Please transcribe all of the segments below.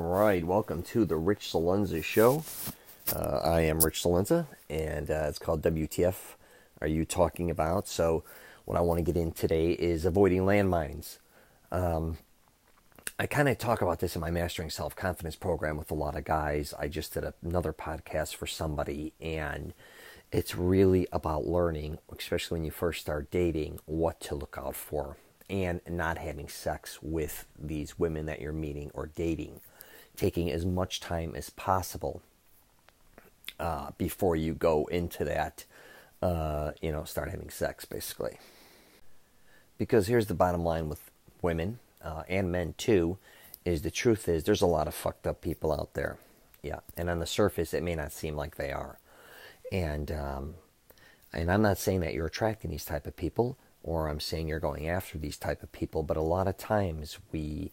right, welcome to the Rich CELENZA show. I am Rich CELENZA, and it's called WTF Are You Talking About? So what I want to get in today is avoiding landmines. I kind of talk about this in my Mastering Self-Confidence program with a lot of guys. I just did another podcast for somebody, and it's really about learning, especially when you first start dating, what to look out for, and not having sex with these women that you're meeting or dating. Taking as much time as possible before you go into that, start having sex, basically. Because here's the bottom line with women, and men too, is the truth is there's a lot of fucked up people out there. Yeah, and on the surface it may not seem like they are. And I'm not saying that you're attracting these type of people, or I'm saying you're going after these type of people, but a lot of times we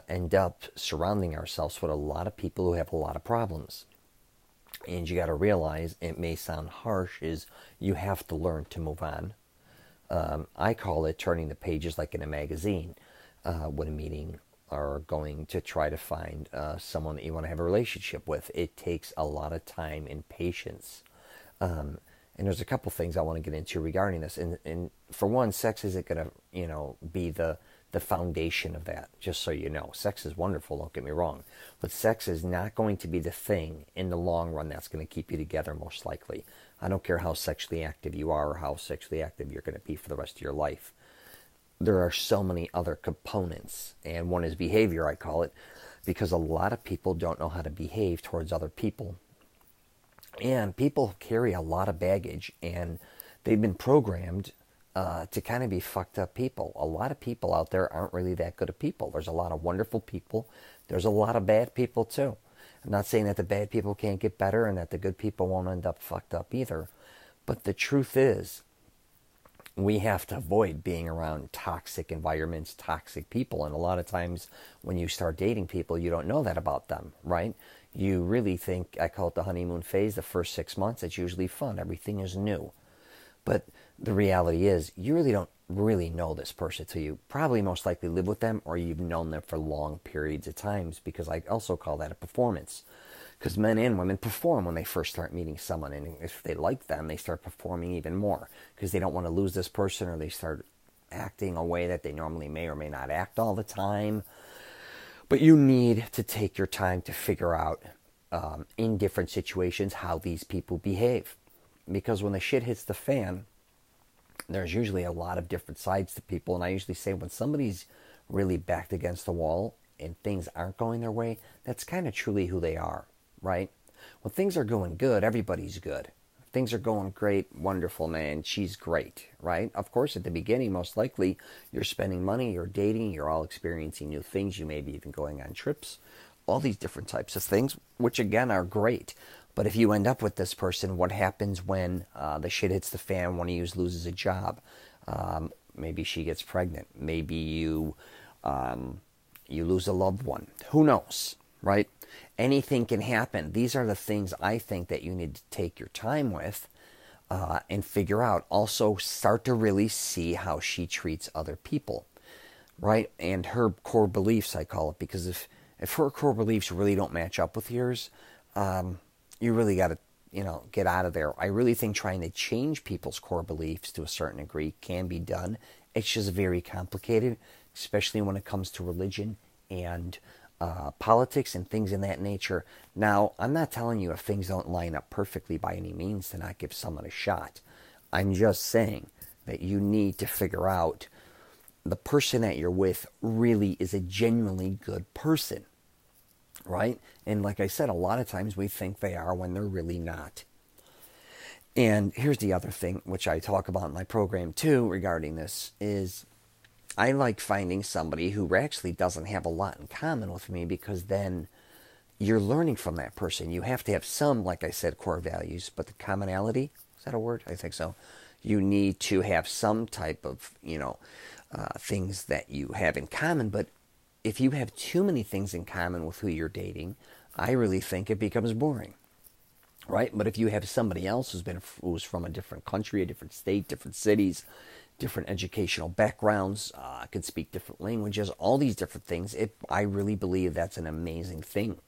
end up surrounding ourselves with a lot of people who have a lot of problems. And you got to realize, it may sound harsh, is you have to learn to move on. I call it turning the pages like in a magazine when a meeting or going to try to find someone that you want to have a relationship with. It takes a lot of time and patience. And there's a couple things I want to get into regarding this. And for one, sex isn't going to, be the foundation of that, just so you know. Sex is wonderful, don't get me wrong. But sex is not going to be the thing in the long run that's going to keep you together, most likely. I don't care how sexually active you are or how sexually active you're going to be for the rest of your life. There are so many other components. And one is behavior, I call it, because a lot of people don't know how to behave towards other people. And people carry a lot of baggage, and they've been programmed to kind of be fucked up people. A lot of people out there aren't really that good at people. There's a lot of wonderful people. There's a lot of bad people too. I'm not saying that the bad people can't get better and that the good people won't end up fucked up either. But the truth is, we have to avoid being around toxic environments, toxic people. And a lot of times when you start dating people, you don't know that about them, right? You really think, I call it the honeymoon phase, the first 6 months, it's usually fun. Everything is new. But the reality is, you really don't really know this person till you probably most likely live with them, or you've known them for long periods of times, because I also call that a performance. Because men and women perform when they first start meeting someone, and if they like them, they start performing even more, because they don't want to lose this person, or they start acting a way that they normally may or may not act all the time. But you need to take your time to figure out, in different situations, how these people behave. Because when the shit hits the fan, there's usually a lot of different sides to people. And I usually say, when somebody's really backed against the wall and things aren't going their way, that's kind of truly who they are, right? When things are going good, everybody's good. If things are going great, wonderful, man, she's great, right? Of course, at the beginning, most likely, you're spending money, you're dating, you're all experiencing new things, you may be even going on trips, all these different types of things, which again are great. But if you end up with this person, what happens when the shit hits the fan, one of you loses a job? Maybe she gets pregnant. Maybe you lose a loved one. Who knows, right? Anything can happen. These are the things I think that you need to take your time with and figure out. Also, start to really see how she treats other people, right? And her core beliefs, I call it, because if her core beliefs really don't match up with yours, you really got to, get out of there. I really think trying to change people's core beliefs to a certain degree can be done. It's just very complicated, especially when it comes to religion and politics and things in that nature. Now, I'm not telling you if things don't line up perfectly by any means to not give someone a shot. I'm just saying that you need to figure out the person that you're with really is a genuinely good person. Right? And like I said, a lot of times we think they are when they're really not. And here's the other thing, which I talk about in my program too regarding this, is I like finding somebody who actually doesn't have a lot in common with me, because then you're learning from that person. You have to have some, like I said, core values, but the commonality, is that a word? I think so. You need to have some type of, things that you have in common, but if you have too many things in common with who you're dating, I really think it becomes boring, right? But if you have somebody else who's from a different country, a different state, different cities, different educational backgrounds, can speak different languages, all these different things. I really believe that's an amazing thing.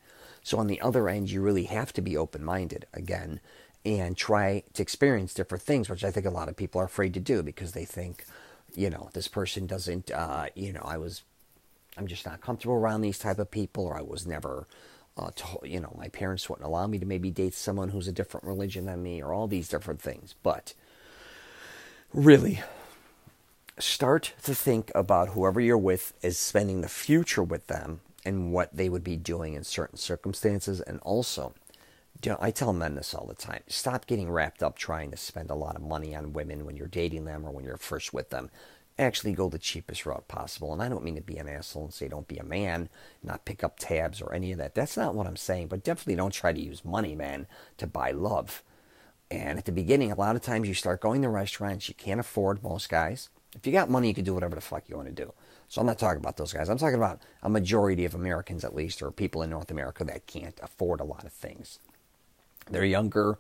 So on the other end, you really have to be open-minded again and try to experience different things, which I think a lot of people are afraid to do because they think, this person doesn't, I'm just not comfortable around these type of people, or I was never, my parents wouldn't allow me to maybe date someone who's a different religion than me, or all these different things. But really, start to think about whoever you're with is spending the future with them and what they would be doing in certain circumstances. And also, I tell men this all the time, stop getting wrapped up trying to spend a lot of money on women when you're dating them or when you're first with them. Actually go the cheapest route possible. And I don't mean to be an asshole and say don't be a man, not pick up tabs or any of that. That's not what I'm saying. But definitely don't try to use money, man, to buy love. And at the beginning, a lot of times you start going to restaurants you can't afford, most guys. If you got money, you can do whatever the fuck you want to do. So I'm not talking about those guys. I'm talking about a majority of Americans, at least, or people in North America that can't afford a lot of things. They're younger,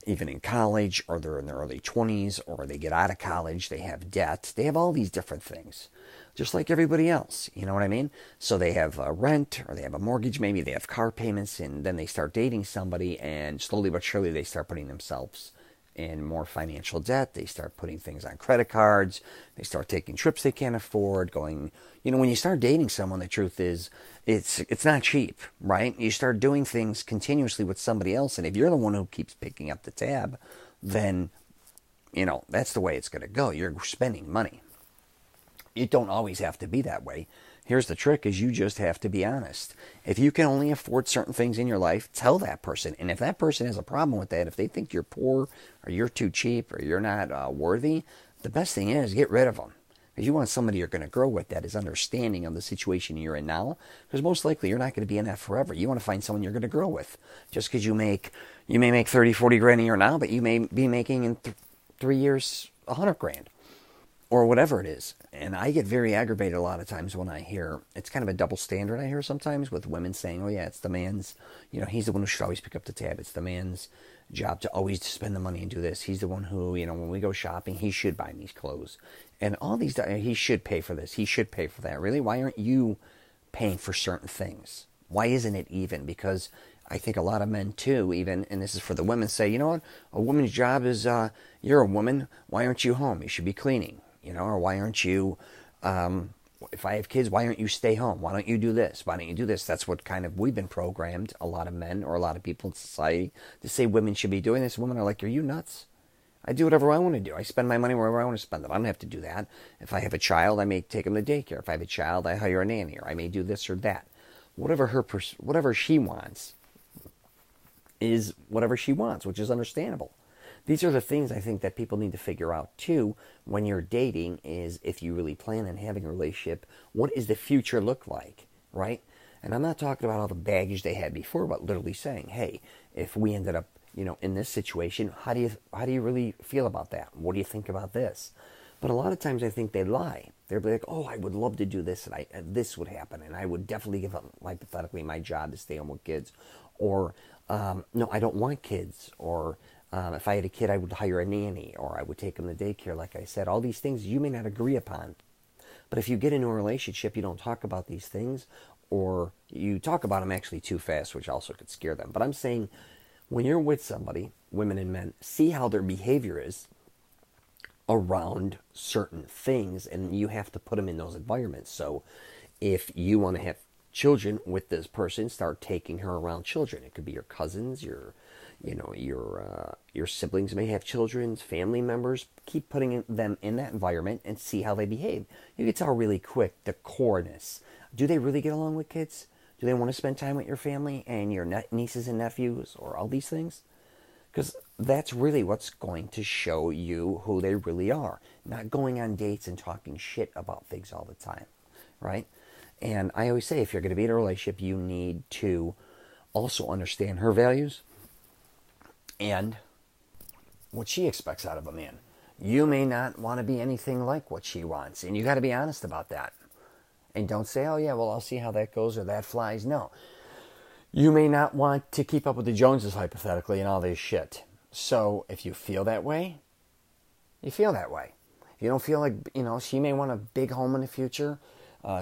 even in college, or they're in their early 20s, or they get out of college, they have debt. They have all these different things, just like everybody else. You know what I mean? So they have a rent, or they have a mortgage, maybe they have car payments, and then they start dating somebody, and slowly but surely they start putting themselves in more financial debt. They start putting things on credit cards. They start taking trips they can't afford, going, when you start dating someone, the truth is, it's not cheap, right? You start doing things continuously with somebody else, and if you're the one who keeps picking up the tab, then, that's the way it's going to go. You're spending money. It don't always have to be that way. Here's the trick, is you just have to be honest. If you can only afford certain things in your life, tell that person. And if that person has a problem with that, if they think you're poor, or you're too cheap, or you're not worthy, the best thing is get rid of them. Because you want somebody you're going to grow with that is understanding of the situation you're in now. Because most likely you're not going to be in that forever. You want to find someone you're going to grow with. Just because you may make 30, 40 grand a year now, but you may be making in 3 years 100 grand. Or whatever it is. And I get very aggravated a lot of times when I hear, it's kind of a double standard I hear sometimes with women saying, oh yeah, it's the man's, he's the one who should always pick up the tab. It's the man's job to always spend the money and do this. He's the one who, when we go shopping, he should buy these clothes. And all these, he should pay for this. He should pay for that. Really? Why aren't you paying for certain things? Why isn't it even? Because I think a lot of men too, even, and this is for the women, say, you know what? A woman's job is, you're a woman. Why aren't you home? You should be cleaning. Or why aren't you, if I have kids, why aren't you stay home? Why don't you do this? Why don't you do this? That's what kind of we've been programmed, a lot of men or a lot of people in society, to say women should be doing this. Women are like, are you nuts? I do whatever I want to do. I spend my money wherever I want to spend it. I don't have to do that. If I have a child, I may take him to daycare. If I have a child, I hire a nanny, or I may do this or that. Whatever she wants is whatever she wants, which is understandable. These are the things I think that people need to figure out too when you're dating, is if you really plan on having a relationship, what does the future look like, right? And I'm not talking about all the baggage they had before, but literally saying, hey, if we ended up, in this situation, how do you really feel about that? What do you think about this? But a lot of times I think they lie. They're like, oh, I would love to do this, and this would happen, and I would definitely give up, hypothetically, my job to stay home with kids. Or, no, I don't want kids. Or, if I had a kid, I would hire a nanny, or I would take him to daycare, like I said. All these things you may not agree upon. But if you get into a relationship, you don't talk about these things, or you talk about them actually too fast, which also could scare them. But I'm saying, when you're with somebody, women and men, see how their behavior is around certain things, and you have to put them in those environments. So if you want to have children with this person, start taking her around children. It could be your cousins, your siblings may have children, family members. Keep putting them in that environment and see how they behave. You can tell really quick the coreness. Do they really get along with kids? Do they want to spend time with your family and your nieces and nephews, or all these things? Because that's really what's going to show you who they really are. Not going on dates and talking shit about things all the time, right? And I always say, if you're going to be in a relationship, you need to also understand her values and what she expects out of a man. You may not want to be anything like what she wants, and you got to be honest about that. And don't say, oh yeah, well, I'll see how that goes, or that flies. No. You may not want to keep up with the Joneses, hypothetically, and all this shit. So if you feel that way, you feel that way. you don't feel like, she may want a big home in the future.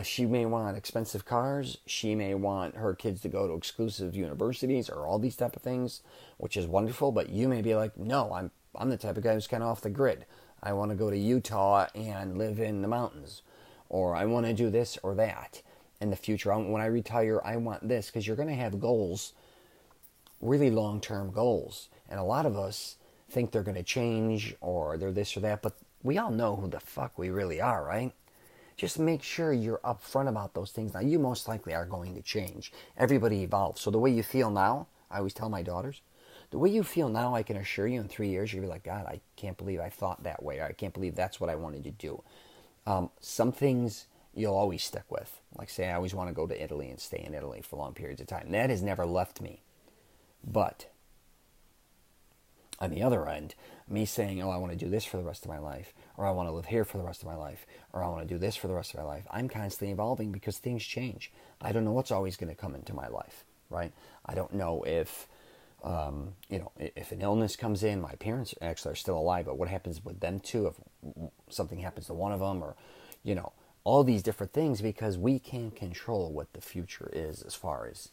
She may want expensive cars. She may want her kids to go to exclusive universities or all these type of things, which is wonderful. But you may be like, no, I'm the type of guy who's kind of off the grid. I want to go to Utah and live in the mountains, or I want to do this or that in the future. When I retire, I want this, because you're going to have goals, really long-term goals. And a lot of us think they're going to change or they're this or that, but we all know who the fuck we really are, right? Just make sure you're upfront about those things. Now, you most likely are going to change. Everybody evolves. So the way you feel now, I always tell my daughters, the way you feel now, I can assure you in 3 years, you'll be like, God, I can't believe I thought that way. Or I can't believe that's what I wanted to do. Some things you'll always stick with. Like, say, I always want to go to Italy and stay in Italy for long periods of time. That has never left me. But on the other end, me saying, oh, I want to do this for the rest of my life, or I want to live here for the rest of my life, or I want to do this for the rest of my life, I'm constantly evolving because things change. I don't know what's always going to come into my life, right? I don't know if, if an illness comes in. My parents actually are still alive, but what happens with them too if something happens to one of them, or, all these different things, because we can't control what the future is as far as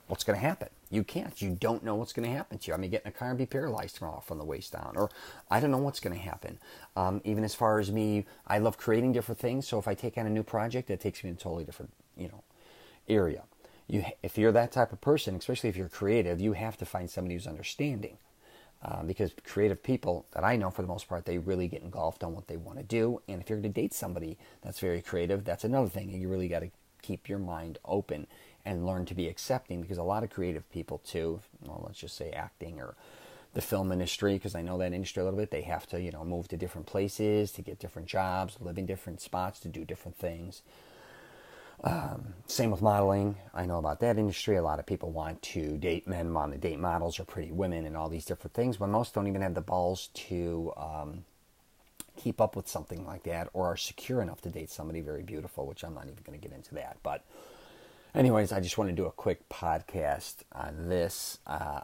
what's going to happen. You can't. You don't know what's going to happen to you. I may get in a car and be paralyzed tomorrow from the waist down, or I don't know what's going to happen. Even as far as me, I love creating different things. So if I take on a new project, it takes me in a totally different, area. If you're that type of person, especially if you're creative, you have to find somebody who's understanding. Because creative people that I know, for the most part, they really get engulfed on what they want to do. And if you're going to date somebody that's very creative, that's another thing. You really got to keep your mind open and learn to be accepting, because a lot of creative people too, let's just say acting or the film industry, because I know that industry a little bit, they have to, move to different places to get different jobs, live in different spots to do different things. Same with modeling. I know about that industry. A lot of people want to date men, want to date models or pretty women and all these different things, when most don't even have the balls to keep up with something like that, or are secure enough to date somebody very beautiful, which I'm not even going to get into that. But anyways, I just want to do a quick podcast on this,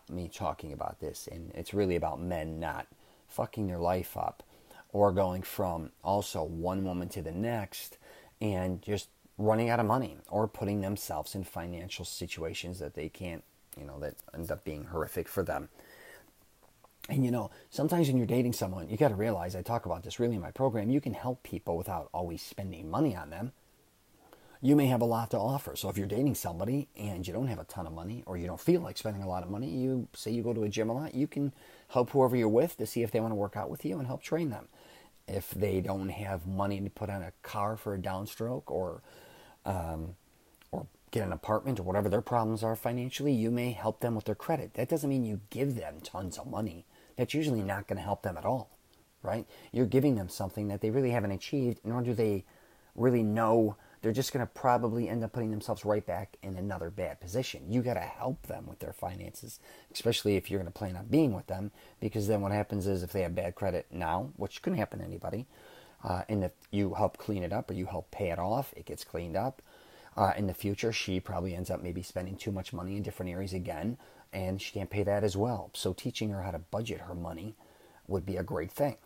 me talking about this, and it's really about men not fucking their life up, or going from also one woman to the next and just running out of money, or putting themselves in financial situations that they can't, that end up being horrific for them. And sometimes when you're dating someone, you got to realize, I talk about this really in my program, you can help people without always spending money on them. You may have a lot to offer. So if you're dating somebody and you don't have a ton of money, or you don't feel like spending a lot of money, you say you go to a gym a lot, you can help whoever you're with to see if they want to work out with you and help train them. If they don't have money to put on a car for a downstroke, or get an apartment, or whatever their problems are financially, you may help them with their credit. That doesn't mean you give them tons of money. That's usually not going to help them at all, right? You're giving them something that they really haven't achieved, nor do they really know. They're just going to probably end up putting themselves right back in another bad position. You got to help them with their finances, especially if you're going to plan on being with them, because then what happens is, if they have bad credit now, which can happen to anybody, and if you help clean it up or you help pay it off, it gets cleaned up. In the future, she probably ends up maybe spending too much money in different areas again, and she can't pay that as well. So teaching her how to budget her money would be a great thing.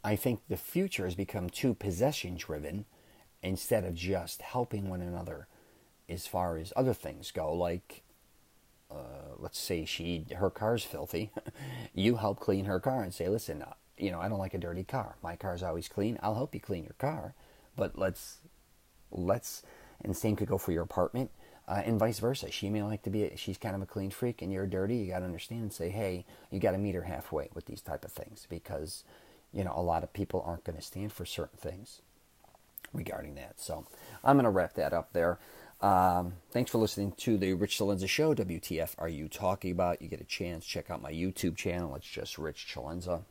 I think the future has become too possession-driven instead of just helping one another as far as other things go. Like, let's say her car's filthy. You help clean her car and say, listen, I don't like a dirty car. My car's always clean. I'll help you clean your car, but let's, and the same could go for your apartment, and vice versa. She may like she's kind of a clean freak and you're dirty. You got to understand and say, hey, you got to meet her halfway with these type of things, because, a lot of people aren't going to stand for certain things regarding that. So I'm going to wrap that up there. Thanks for listening to the Rich CELENZA Show. WTF are you talking about? You get a chance, check out my YouTube channel. It's just Rich CELENZA.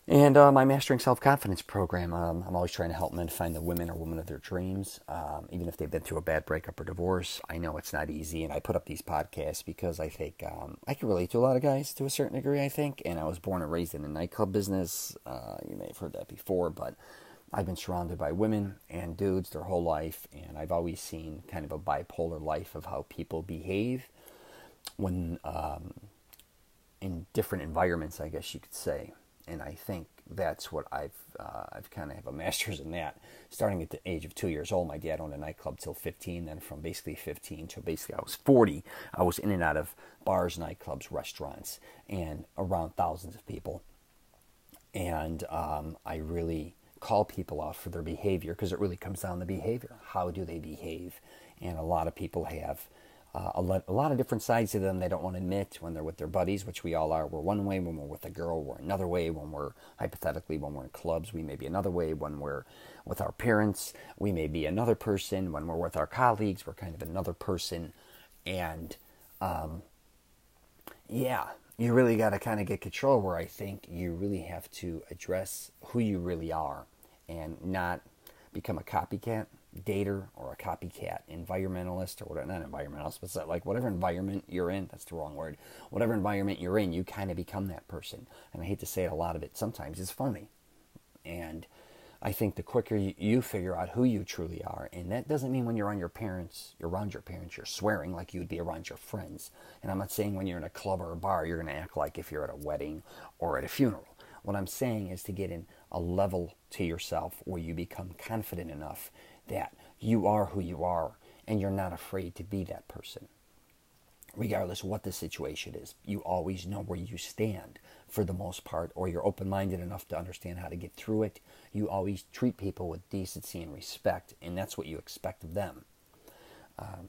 And my Mastering Self-Confidence program. I'm always trying to help men find the women or woman of their dreams, even if they've been through a bad breakup or divorce. I know it's not easy, and I put up these podcasts because I think I can relate to a lot of guys to a certain degree, I think. And I was born and raised in the nightclub business. You may have heard that before, but I've been surrounded by women and dudes their whole life, and I've always seen kind of a bipolar life of how people behave when in different environments, I guess you could say. And I think that's what I've kind of have a master's in that. Starting at the age of 2 years old, my dad owned a nightclub till 15. Then from basically 15 to basically I was 40, I was in and out of bars, nightclubs, restaurants, and around thousands of people. And I really call people out for their behavior, because it really comes down to behavior. How do they behave? And a lot of people have a lot of different sides to them they don't want to admit when they're with their buddies, which we all are. We're one way. When we're with a girl, we're another way. When we're, hypothetically, when we're in clubs, we may be another way. When we're with our parents, we may be another person. When we're with our colleagues, we're kind of another person. And yeah, you really got to kind of get control, where I think you really have to address who you really are and not become a copycat dater or a copycat environmentalist, or whatever. Not environmentalist, but like whatever environment you're in, that's the wrong word. Whatever environment you're in, you kind of become that person. And I hate to say it, a lot of it sometimes is phony. And I think the quicker you figure out who you truly are, and that doesn't mean when you're around your parents, you're swearing like you would be around your friends. And I'm not saying when you're in a club or a bar, you're going to act like if you're at a wedding or at a funeral. What I'm saying is to get in a level to yourself where you become confident enough that you are who you are, and you're not afraid to be that person. Regardless of what the situation is, you always know where you stand for the most part, or you're open-minded enough to understand how to get through it. You always treat people with decency and respect, and that's what you expect of them. All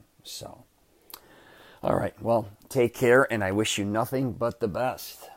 right, well, take care, and I wish you nothing but the best.